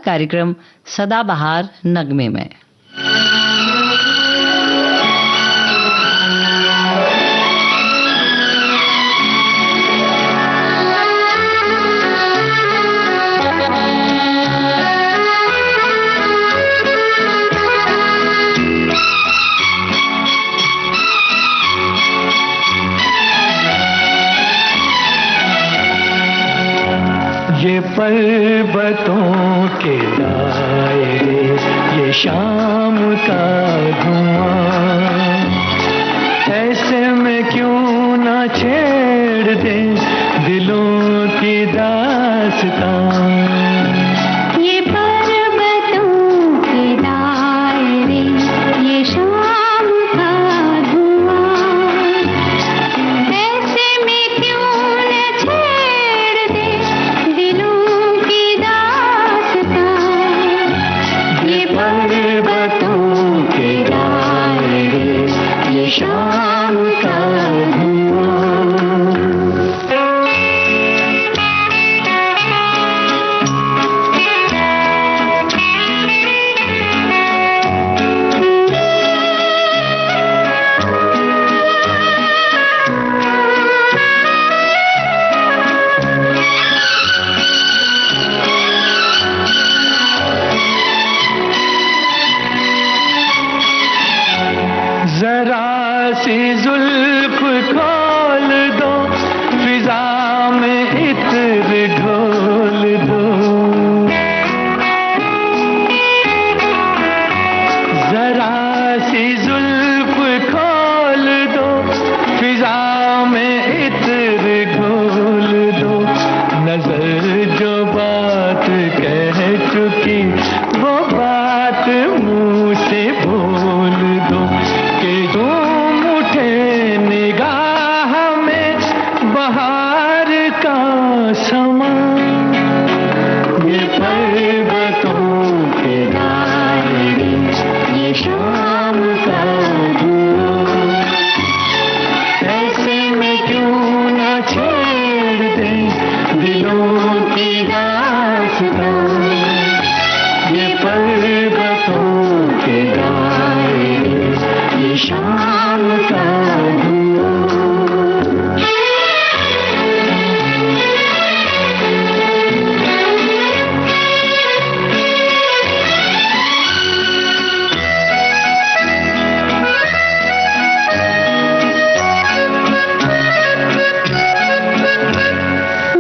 कार्यक्रम सदाबहार नगमे में। ये पर्वतों के दायरे, ये शाम का धुआं, ऐसे में क्यों ना छेड़ दे दिलों की दास्तां। ये पर्वतों के दायरे, ये शाम का धुआं, ऐसे में क्यों न छेड़ दे दिलों की दास्तां। ये पर्वतों के दायरे, ये शाम का धुआं। जरा सी जुल्फ खोल दो, फिजा में इत्र ढोल दो। जरा सी जुल्फ खोल दो, फिजा में इत्र घोल दो। नजर जो बात कह चुकी, वो बात मुंह से बोल दो। कि तुम उठे निगाह में बहार का समा। ये पर्वतों के दायरे, ये शाम का धुआं, ऐसे में क्यों न छेड़ दे दिलों की दास्तां। ये पर्वतों के दायरे, ये शाम का धुआं।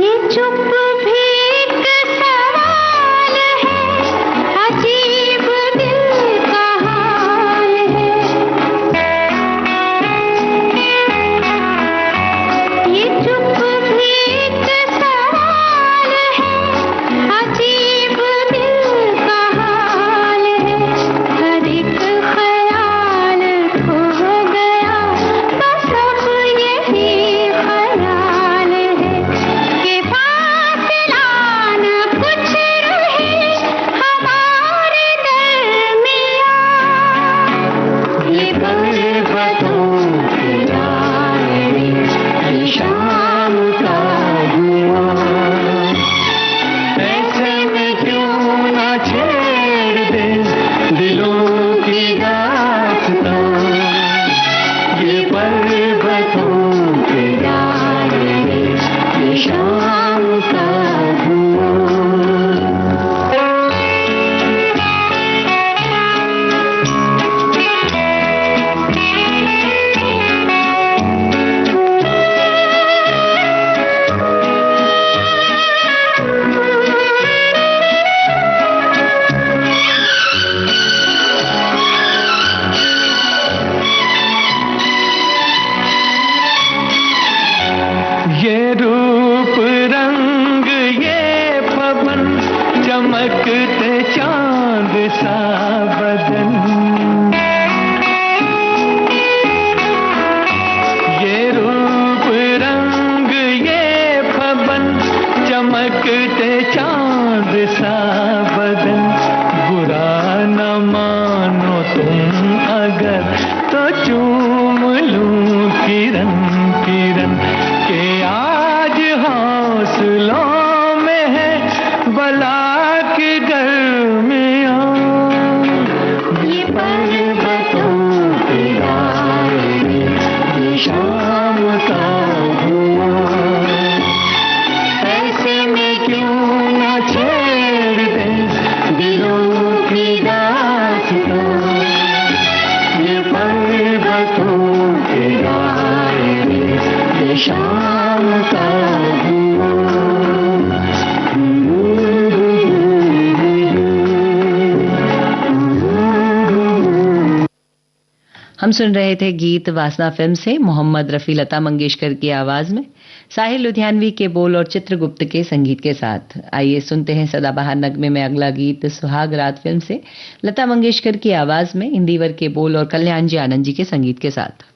ये चुप भी एक सवाल है, अजीब दिल का हाल है। ये चुप भी एक सवाल है, अजीब दिल का हाल है। हर एक ख्याल खो गया, बस अब यही ख्याल है कि फासला न कुछ रहे हमारे दरमियां। ये पर्वतों के दायरे, ये शाम का धुआं, ऐसे में क्यों ना छेड़ दे दिलों की दास्तां। ये पर्वतों के दायरे, ये शाम का धुआं। ये रूप रंग ये पवन, चमकते चांद सा बदन। ये रूप रंग ये पवन, चमकते चांद सा बदन। बुरा न मानो तुम अगर, तो चूम लूं किरण किरण। के आज हौसलों में है बला की गर्द सुन रहे थे गीत वासना फिल्म से मोहम्मद रफी लता मंगेशकर की आवाज में, साहिर लुधियानवी के बोल और चित्रगुप्त के संगीत के साथ। आइए सुनते हैं सदाबहार नगमे में अगला गीत सुहाग रात फिल्म से लता मंगेशकर की आवाज में, इंदिवर के बोल और कल्याण जी आनंद जी के संगीत के साथ।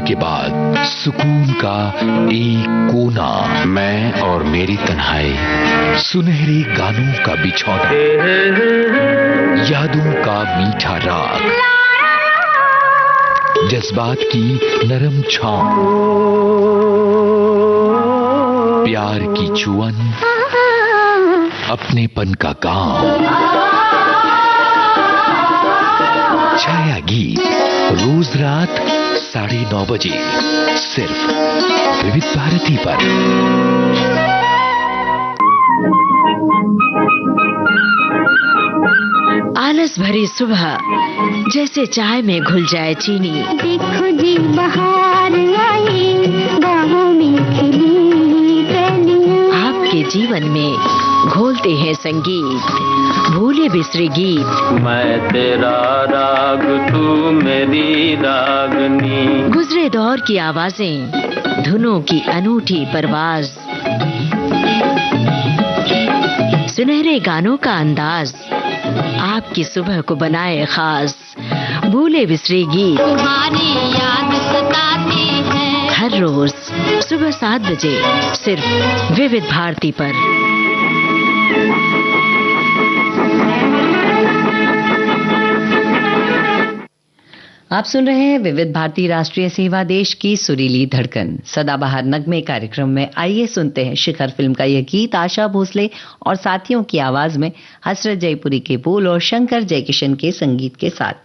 के बाद सुकून का एक कोना, मैं और मेरी तन्हाई, सुनहरे गानों का बिछौना, यादों का मीठा राग, जज्बात की नरम छांव, प्यार की चुअन, अपनेपन का गांव। छाया गीत रोज रात 9:30 बजे सिर्फ विविध भारती पर। आलस भरी सुबह जैसे चाय में घुल जाए चीनी। देखो जी बहार आई, बाहों में खिली कलियां। आपके जीवन में घोलते हैं संगीत, भूले बिसरे गीत। मैं तेरा राग, तू मेरी रागनी। गुजरे दौर की आवाजें, धुनों की अनूठी परवाज, सुनहरे गानों का अंदाज, आपकी सुबह को बनाए खास। भूले बिसरे गीत तुम्हारी याद सताती है। हर रोज सुबह 7 बजे सिर्फ विविध भारती पर। आप सुन रहे हैं विविध भारती राष्ट्रीय सेवा, देश की सुरीली धड़कन। सदाबहार नगमे कार्यक्रम में आइए सुनते हैं शिखर फिल्म का यह गीत आशा भोसले और साथियों की आवाज में, हसरत जयपुरी के बोल और शंकर जयकिशन के संगीत के साथ।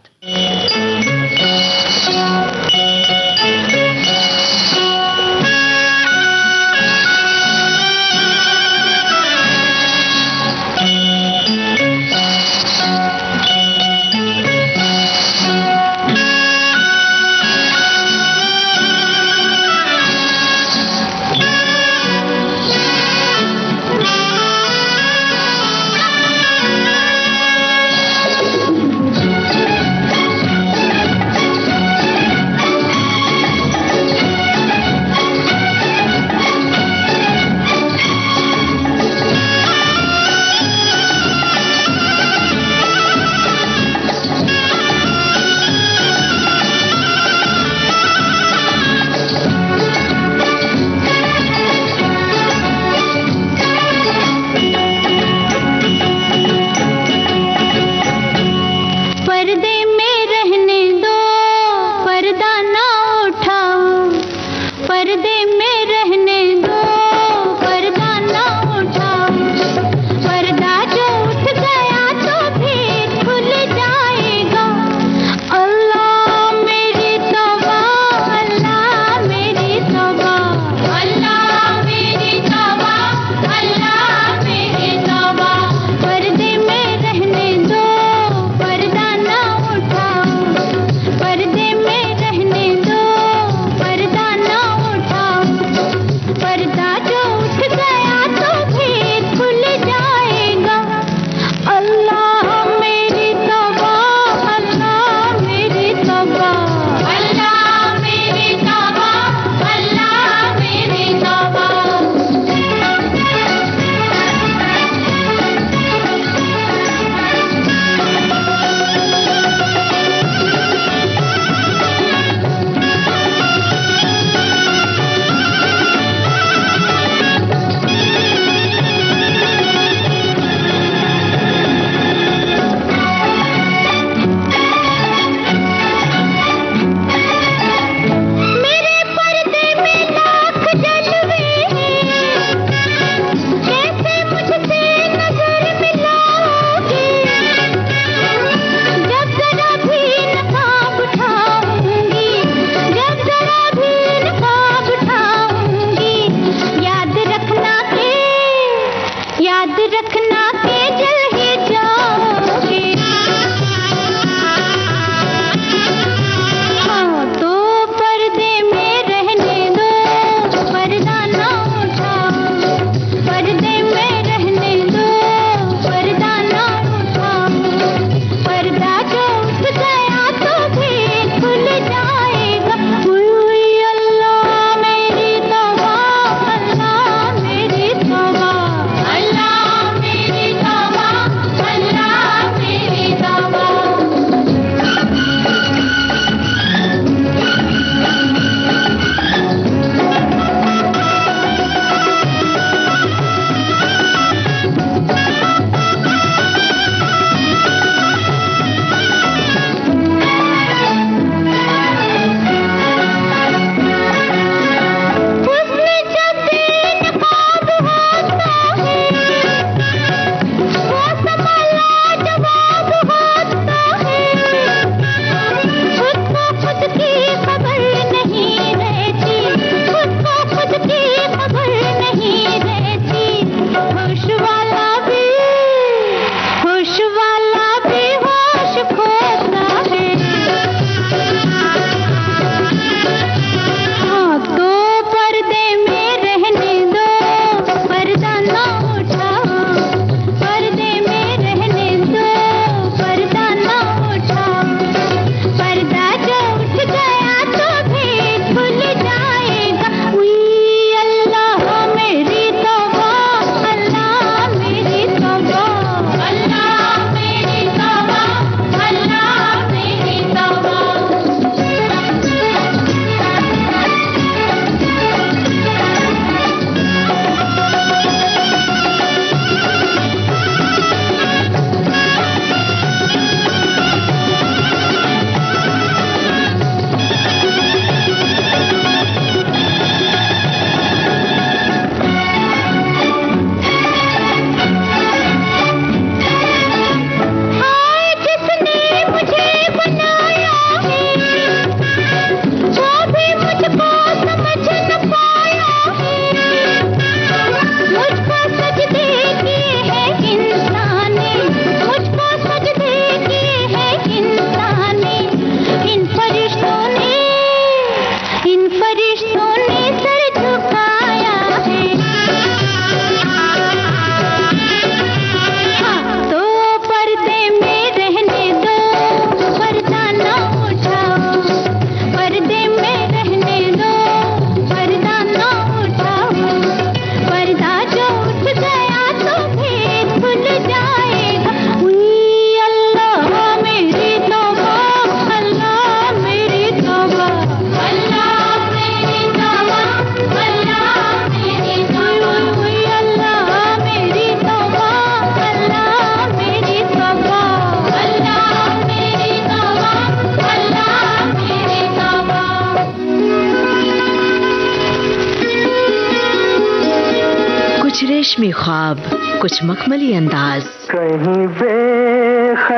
रेशमी ख्वाब, कुछ मखमली अंदाज। कहीं बेख्याल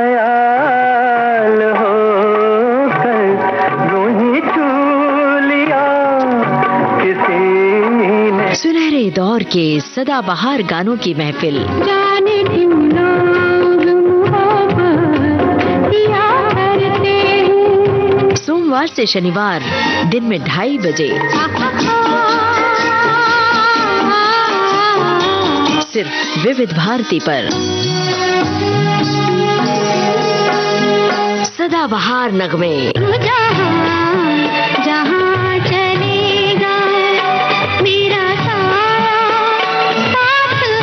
हो कर यूं ही छू लिया किसी ने। सुनहरे दौर के सदाबहार गानों की महफिल। जाने क्यों लोग मोहब्बत किया करते हैं। सोमवार से शनिवार दिन में 2:30 बजे सिर्फ विविध भारती पर। सदाबहार नगमे। जहाँ चलेगा मेरा साथ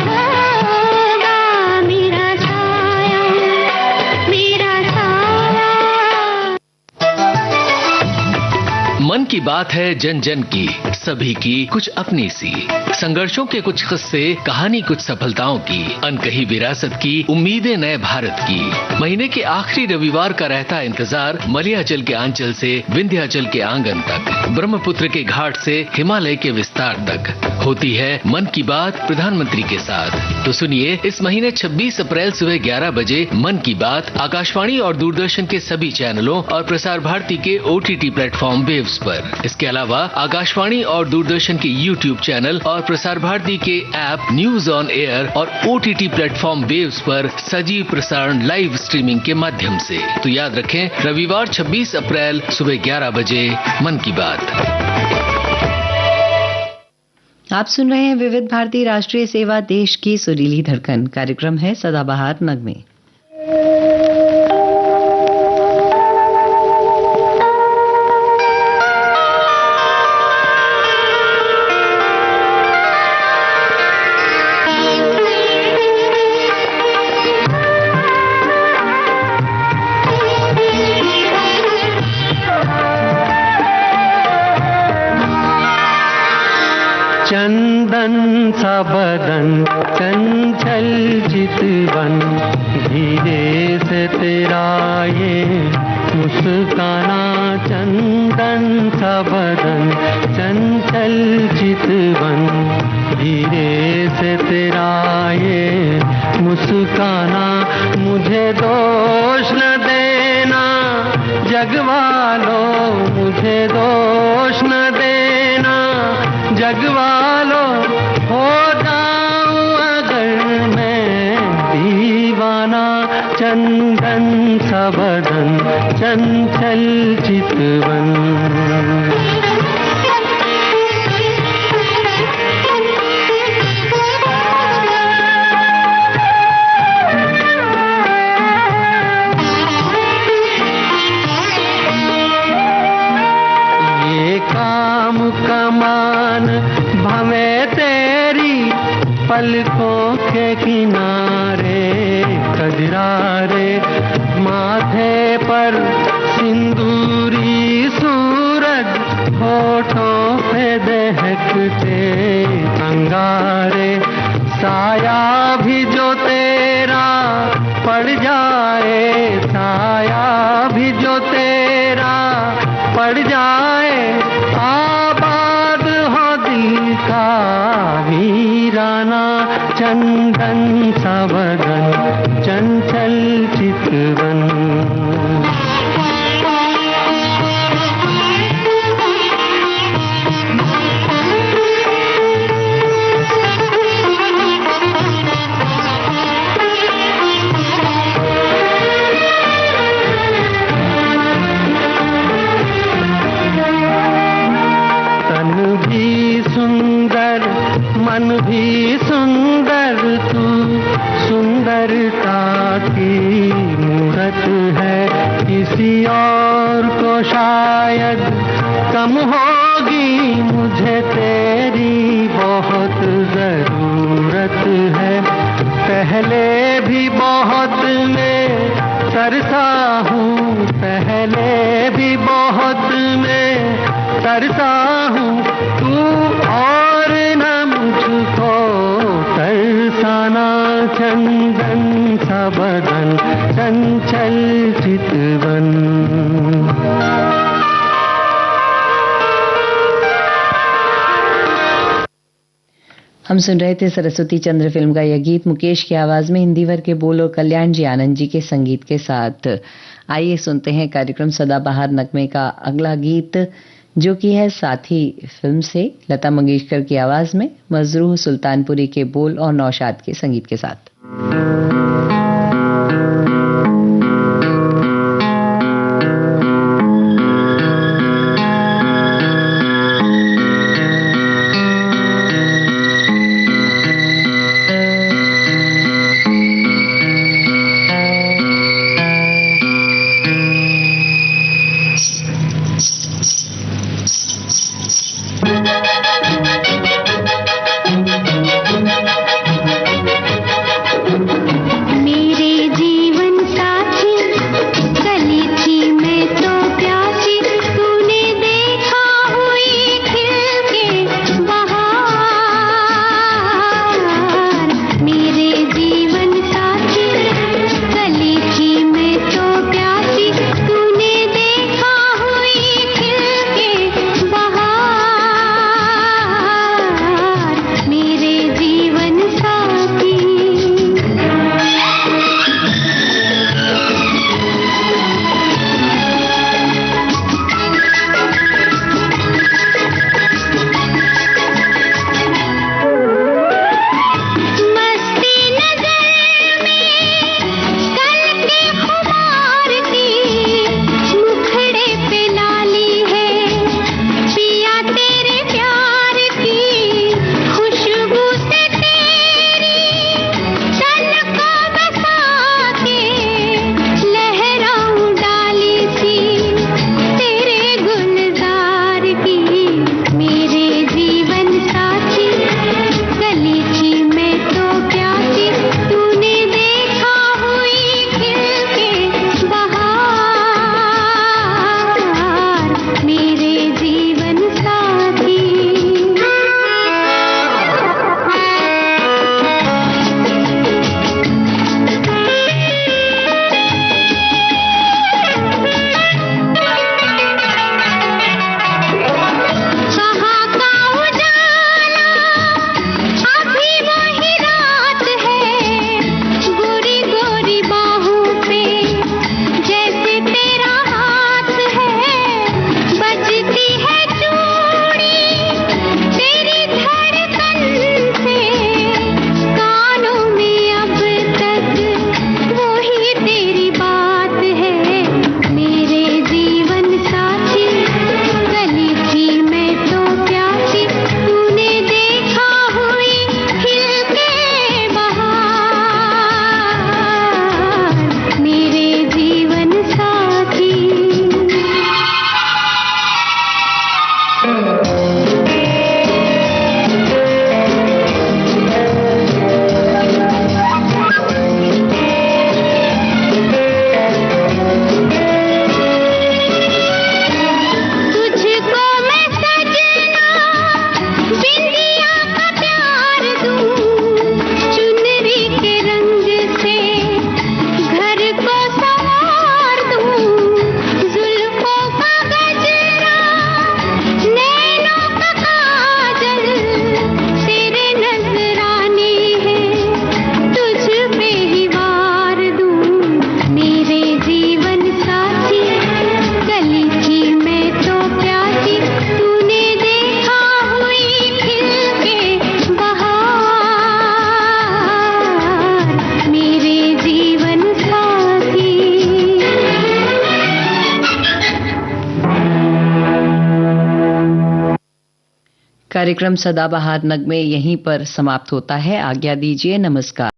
होगा, मेरा साया, मेरा साया। मन की बात है जन जन की, सभी की कुछ अपनी सी। संघर्षों के कुछ किस्से, कहानी कुछ सफलताओं की, अनकही विरासत की, उम्मीदें नए भारत की। महीने के आखिरी रविवार का रहता इंतजार मलयाचल के आंचल से विंध्याचल के आंगन तक, ब्रह्मपुत्र के घाट से हिमालय के विस्तार तक होती है मन की बात प्रधानमंत्री के साथ। तो सुनिए इस महीने 26 अप्रैल सुबह 11 बजे मन की बात आकाशवाणी और दूरदर्शन के सभी चैनलों और प्रसार भारती के OTT प्लेटफॉर्म वेव्स पर। इसके अलावा आकाशवाणी और दूरदर्शन के YouTube चैनल और प्रसार भारती के ऐप न्यूज ऑन एयर और OTT प्लेटफॉर्म वेव्स पर सजीव प्रसारण लाइव स्ट्रीमिंग के माध्यम से। तो याद रखें, रविवार 26 अप्रैल सुबह 11 बजे मन की बात। आप सुन रहे हैं विविध भारती राष्ट्रीय सेवा, देश की सुरीली धड़कन। कार्यक्रम है सदाबहार नगमे। चंदन सा बदन चंचल चितवन, धीरे से तेरा ये मुस्काना। चंदन सा बदन चंचल चितवन, धीरे से तेरा ये मुस्काना। मुझे दोष न देना जगवालो, मुझे दोष न देना जगवालो। हो जाऊं अगर मैं दीवाना। चंदन सा बदन चंचल चितवन। काम कमान भवे तेरी पलकों के किनारे, कजरारे माथे पर सिंदूरी सूरज, होठों पे दहकते अंगारे। साया भी जो तेरा पड़ जाए, साया भी जो तेरा पड़ जाए, आबाद हो दिल का वीराना। चंदन सा बदन चंचल चितवन। मन भी सुंदर, तू सुंदरता की मूरत है। किसी और को शायद कम होगी, मुझे तेरी बहुत जरूरत है। पहले भी बहुत मैं तरसा हूँ, पहले भी बहुत मैं तरसा हूँ। तू और न मुझको तरसाना। चंदन सा बदन चंचल चितवन। हम सुन रहे थे सरस्वती चंद्र फिल्म का यह गीत मुकेश की आवाज में, हिंदी वर्ग के बोल और कल्याण जी आनंद जी के संगीत के साथ। आइए सुनते हैं कार्यक्रम सदाबहार नगमे का अगला गीत, जो कि है साथी फिल्म से, लता मंगेशकर की आवाज में, मजरूह सुल्तानपुरी के बोल और नौशाद के संगीत के साथ। कार्यक्रम सदाबहार नगमे यहीं पर समाप्त होता है। आज्ञा दीजिए, नमस्कार।